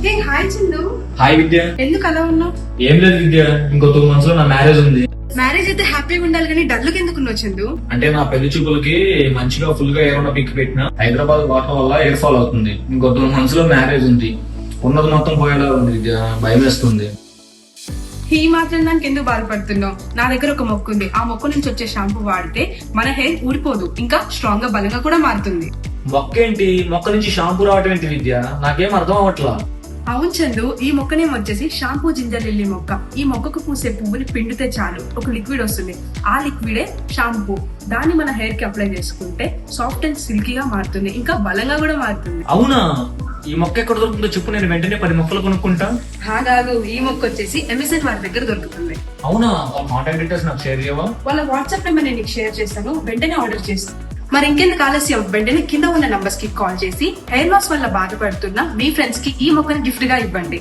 Hey hi Chandu. Hi విద్య. ఎందుకు అలా ఉన్నావు? ఏం లేదు విద్య, ఇంకో 2 months లో నా మ్యారేజ్ ఉంది. మ్యారేజ్ అయితే హ్యాపీగా ఉండాలి కానీ డల్లుకి ఎందుకు ఉన్నావు చందు? అంటే నా పెళ్లి చూపులకి మంచిగా ఫుల్ గా ఎయిర్ ఉన్న పిక్ పెట్టిన హైదరాబాద్ వాటర్ వల్ల ఎయిర్ ఫాల్ అవుతుంది. ఇంకో 2 months లో మ్యారేజ్ ఉంది. ఉన్నది మొత్తం పోయేలా ఉంది విద్య, భయం వేస్తుంది. ఈ మాత్రం దానికి ఎందుకు బాధపడుతున్నావు? నా దగ్గర ఒక మొక్క ఉంది. ఆ మొక్క నుంచి వచ్చే షాంపూ వాడితే మన హెయిర్ ఊడిపోదు, ఇంకా స్ట్రాంగ్ గా బలంగా కూడా మారుతుంది. మొక్క ఏంటి? మొక్క నుంచి షాంపూ రావటం ఏంటి విద్య? నాకేం అర్థం అవ్వట్లా. అవును చందు, ఈ మొక్కనే వచ్చేసి షాంపూ జింజర్ లిల్లీ మొక్క. ఈ మొక్కకు పూసే పువ్వుని పిండితే చాలు ఒక లిక్విడ్ వస్తుంది. ఆ లిక్విడే షాంపూ. దాన్ని మన హెయిర్ కి అప్లై చేసుకుంటే సాఫ్ట్ అండ్ సిల్కీగా మారుతుంది, ఇంకా బలంగా కూడా మారుతుంది. అవునా? ఈ మొక్క ఎక్కడ దొరుకుతుందో చెప్పు, నేను వెంటనే 10 మొక్కలు కొనుక్కుంటా. కాదు, ఈ మొక్క వచ్చేసి అమెజాన్ వారి దగ్గర దొరుకుతుంది. అవునా? కాంటాక్ట్ డీటెయిల్స్ నాకు షేర్ చేయవా? వాళ్ళ వాట్సాప్ నెంబర్ నేను నీకు షేర్ చేస్తాను, వెంటనే ఆర్డర్ చేస్తాను. మరి ఇంకెందుకు ఆలస్యం, వెంటనే కింద ఉన్న నంబర్స్ కి కాల్ చేసి హెయిర్ లాస్ వల్ల బాధపడుతున్న మీ ఫ్రెండ్స్ కి ఈ మొక్కని గిఫ్ట్ గా ఇవ్వండి.